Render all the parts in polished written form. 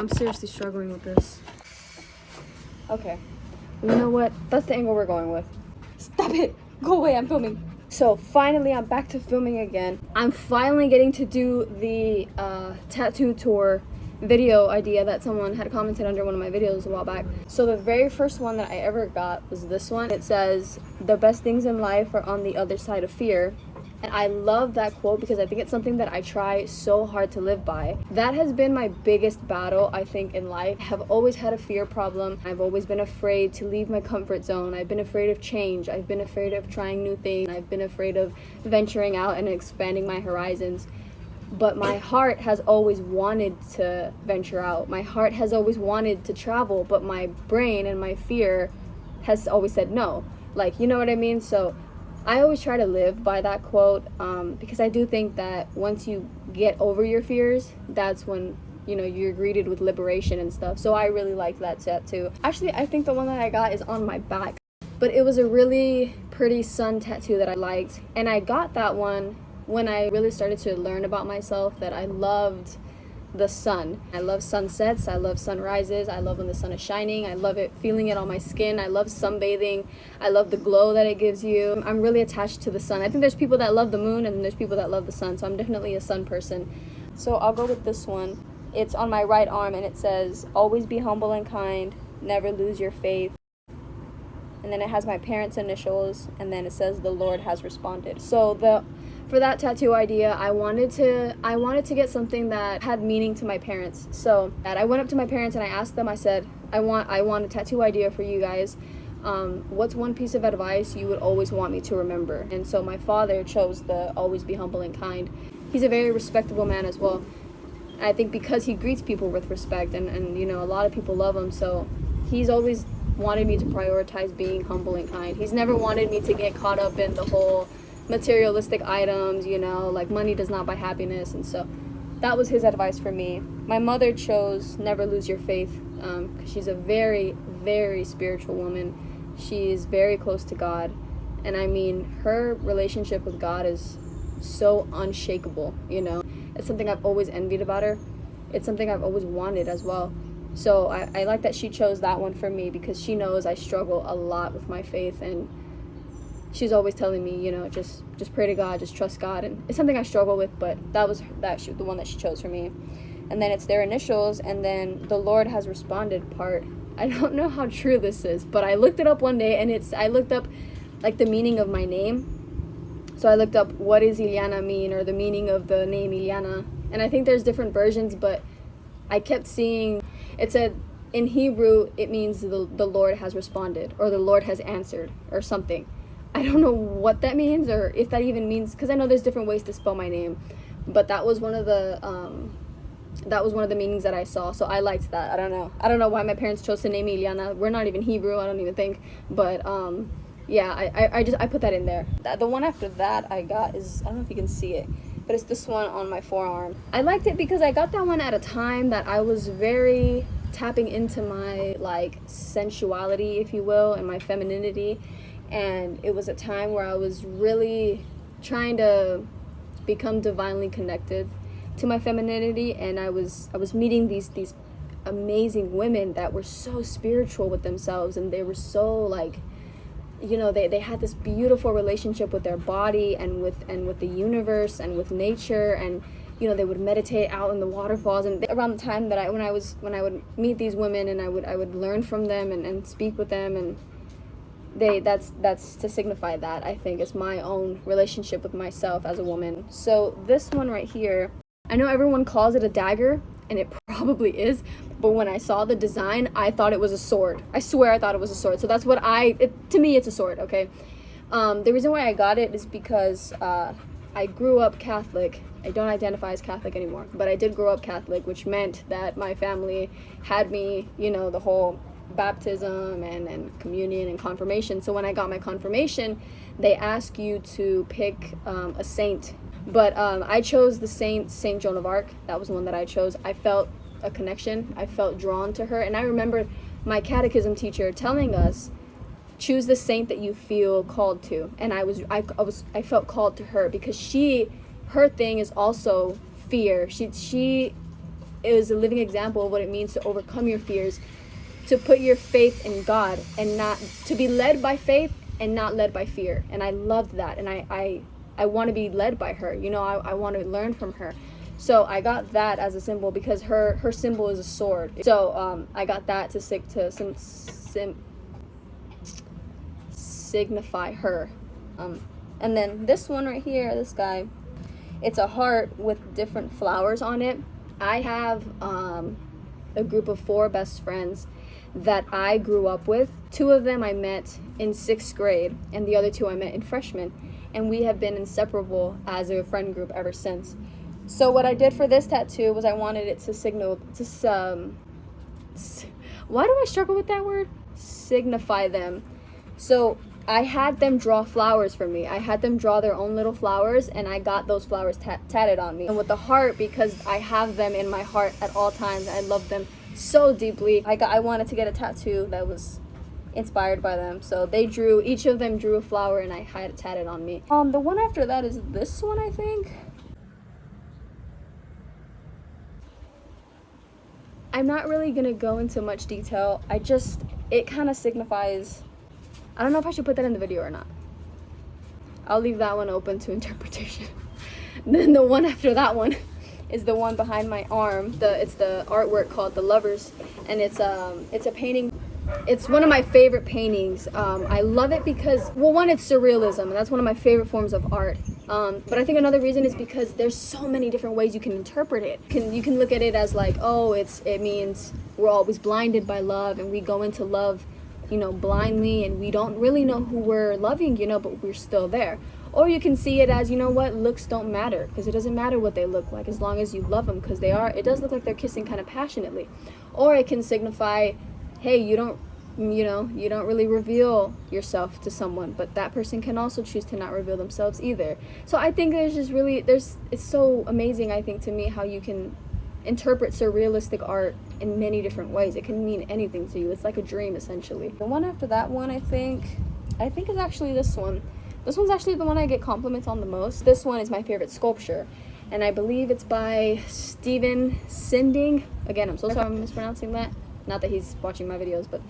I'm seriously struggling with this. Okay. You know what? That's the angle we're going with. Stop it! Go away, I'm filming. So finally, I'm back to filming again. I'm finally getting to do the tattoo tour video idea that someone had commented under one of my videos a while back. So the very first one that I ever got was this one. It says, "The best things in life are on the other side of fear." And I love that quote because I think it's something that I try so hard to live by. That has been my biggest battle, I think, in life. I have always had a fear problem. I've always been afraid to leave my comfort zone. I've been afraid of change. I've been afraid of trying new things. I've been afraid of venturing out and expanding my horizons. But my heart has always wanted to venture out. My heart has always wanted to travel, but my brain and my fear has always said no. Like, you know what I mean? So I always try to live by that quote because I do think that once you get over your fears, that's when, you know, you're greeted with liberation and stuff. So I really like that tattoo. Actually, I think the one that I got is on my back, but it was a really pretty sun tattoo that I liked. And I got that one when I really started to learn about myself, that I loved the sun. I love sunsets, I love sunrises, I love when the sun is shining, I love it, feeling it on my skin, I love sunbathing, I love the glow that it gives you. I'm really attached to the sun. I think there's people that love the moon and there's people that love the sun, so I'm definitely a sun person. So I'll go with this one. It's on my right arm and it says, "Always be humble and kind, never lose your faith." And then it has my parents' initials, and then it says, "The Lord has responded." So for that tattoo idea, I wanted to get something that had meaning to my parents. So I went up to my parents and I asked them, I said, I want a tattoo idea for you guys. What's one piece of advice you would always want me to remember? And so my father chose the "always be humble and kind." He's a very respectable man as well. And I think because he greets people with respect and you know, a lot of people love him, so he's always wanted me to prioritize being humble and kind. He's never wanted me to get caught up in the whole materialistic items, you know, like money does not buy happiness. And so that was his advice for me. My mother chose "never lose your faith" because she's a very, very spiritual woman. She's very close to God, and I mean, her relationship with God is so unshakable, you know. It's something I've always envied about her. It's something I've always wanted as well. So I like that she chose that one for me because she knows I struggle a lot with my faith, and she's always telling me, you know, just pray to God, just trust God. And it's something I struggle with, but that was the one that she chose for me. And then it's their initials, and then "the Lord has responded" part. I don't know how true this is, but I looked it up one day, and I looked up like the meaning of my name. So I looked up what does Ileana mean, or the meaning of the name Ileana. And I think there's different versions, but I kept seeing, it said in Hebrew, it means the Lord has responded, or the Lord has answered, or something. I don't know what that means, or if that even means, because I know there's different ways to spell my name, but that was one of the meanings that I saw. So I liked that. I don't know why my parents chose to name me Ileana. We're not even Hebrew, I don't even think, but yeah, I put that in there. The one after that I got is, I don't know if you can see it, but it's this one on my forearm. I liked it because I got that one at a time that I was very tapping into my like sensuality, if you will, and my femininity. And it was a time where I was really trying to become divinely connected to my femininity, and I was meeting these amazing women that were so spiritual with themselves, and they were so like, you know, they had this beautiful relationship with their body and with the universe and with nature, and you know, they would meditate out in the waterfalls. And around the time that when I would meet these women, and I would learn from them and speak with them, and that's to signify that, I think, it's my own relationship with myself as a woman. So this one right here, I know everyone calls it a dagger, and it probably is, but when I saw the design, I thought it was a sword. I swear I thought it was a sword. So that's what to me it's a sword, okay? The reason why I got it is because I grew up Catholic. I don't identify as Catholic anymore, but I did grow up Catholic, which meant that my family had me, you know, the whole baptism and communion and confirmation. So when I got my confirmation, they ask you to pick a saint, but I chose the Saint Joan of Arc. That was the one that I chose. I felt a connection. I felt drawn to her, and I remember my catechism teacher telling us, choose the saint that you feel called to. And I felt called to her because her thing is also fear. She is a living example of what it means to overcome your fears, to put your faith in God, and not to be led by faith and not led by fear. And I loved that, and I want to be led by her. You know, I want to learn from her. So I got that as a symbol because her symbol is a sword. So I got that to signify her. And then this one right here, this guy, it's a heart with different flowers on it. I have a group of 4 best friends that I grew up with. 2 of them I met in 6th grade, and the other 2 I met in freshman. And we have been inseparable as a friend group ever since. So what I did for this tattoo was I wanted it to signal, why do I struggle with that word? Signify them. So I had them draw flowers for me. I had them draw their own little flowers, and I got those flowers tatted on me. And with the heart, because I have them in my heart at all times. I love them so deeply. I wanted to get a tattoo that was inspired by them. So each of them drew a flower, and I had it tatted on me. The one after that is this one, I think. I'm not really gonna go into much detail. It kind of signifies, I don't know if I should put that in the video or not. I'll leave that one open to interpretation. Then the one after that one is the one behind my arm. It's the artwork called The Lovers, and it's a painting. It's one of my favorite paintings. I love it because, well, one, it's surrealism, and that's one of my favorite forms of art. But I think another reason is because there's so many different ways you can interpret it. You can look at it as like, oh, it means we're always blinded by love, and we go into love, you know, blindly, and we don't really know who we're loving, you know, but we're still there. Or you can see it as, you know what, looks don't matter, because it doesn't matter what they look like as long as you love them, because it does look like they're kissing kind of passionately. Or it can signify, hey, you don't really reveal yourself to someone, but that person can also choose to not reveal themselves either. So I think it's so amazing, I think, to me, how you can interpret surrealistic art in many different ways. It can mean anything to you. It's like a dream, essentially. The one after that one, I think is actually this one. This one's actually the one I get compliments on the most. This one is my favorite sculpture, and I believe it's by Stephen Sinding. Again, I'm so sorry I'm mispronouncing that. Not that he's watching my videos, but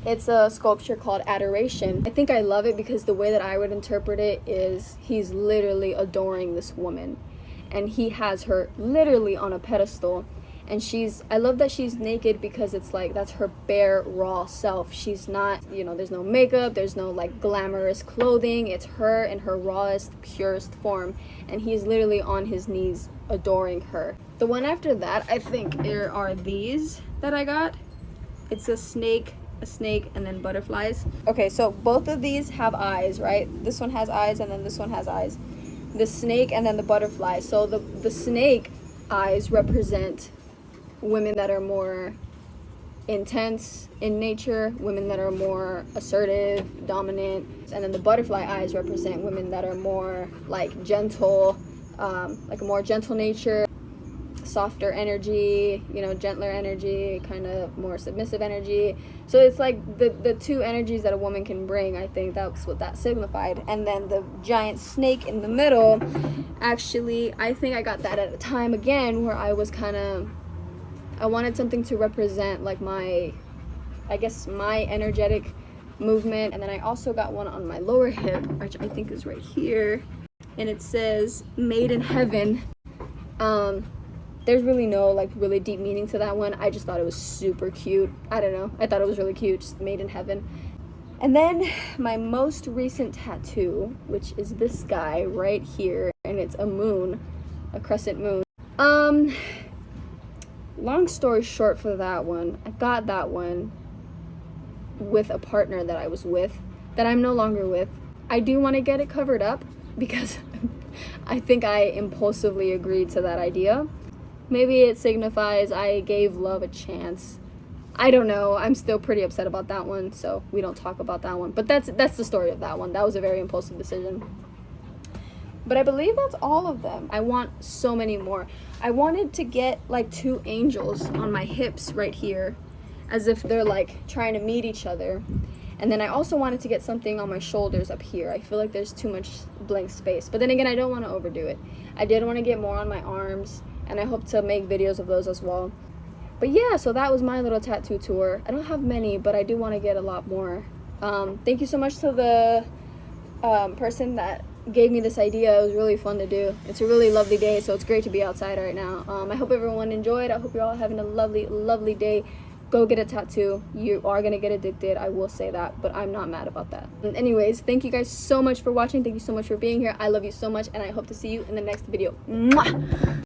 it's a sculpture called Adoration. I think I love it because the way that I would interpret it is he's literally adoring this woman, and he has her literally on a pedestal, and I love that she's naked because it's like that's her bare raw self. She's not, you know, there's no makeup, there's no like glamorous clothing. It's her in her rawest, purest form, and he's literally on his knees adoring her. The one after that, I think there are these that I got. It's a snake, and then butterflies. Okay, so both of these have eyes, right? This one has eyes, and then this one has eyes. The snake and then the butterfly. So the snake eyes represent women that are more intense in nature, women that are more assertive, dominant, and then the butterfly eyes represent women that are more like gentle, like a more gentle nature, softer energy, you know, gentler energy, kind of more submissive energy. So it's like the 2 energies that a woman can bring. I think that's what that signified. And then the giant snake in the middle, actually, I think I got that at a time again where I wanted something to represent like my energetic movement. And then I also got one on my lower hip, which I think is right here, and it says Made in Heaven. There's really no like really deep meaning to that one. I just thought it was super cute. I don't know, I thought it was really cute, just Made in Heaven. And then my most recent tattoo, which is this guy right here, and it's a moon, a crescent moon. Long story short for that one, I got that one with a partner that I was with, that I'm no longer with. I do want to get it covered up because I think I impulsively agreed to that idea. Maybe it signifies I gave love a chance. I don't know. I'm still pretty upset about that one, so we don't talk about that one. But that's the story of that one. That was a very impulsive decision. But I believe that's all of them. I want so many more. I wanted to get like 2 angels on my hips right here, as if they're like trying to meet each other. And then I also wanted to get something on my shoulders up here. I feel like there's too much blank space. But then again, I don't want to overdo it. I did want to get more on my arms and I hope to make videos of those as well. But yeah, so that was my little tattoo tour. I don't have many, but I do want to get a lot more. Thank you so much to the person that gave me this idea. It was really fun to do. It's a really lovely day, so it's great to be outside right now. I hope everyone enjoyed. I hope you're all having a lovely day. Go get a tattoo. You are gonna get addicted, I will say that, but I'm not mad about that. And anyways, thank you guys so much for watching. Thank you so much for being here. I love you so much, and I hope to see you in the next video. Mwah!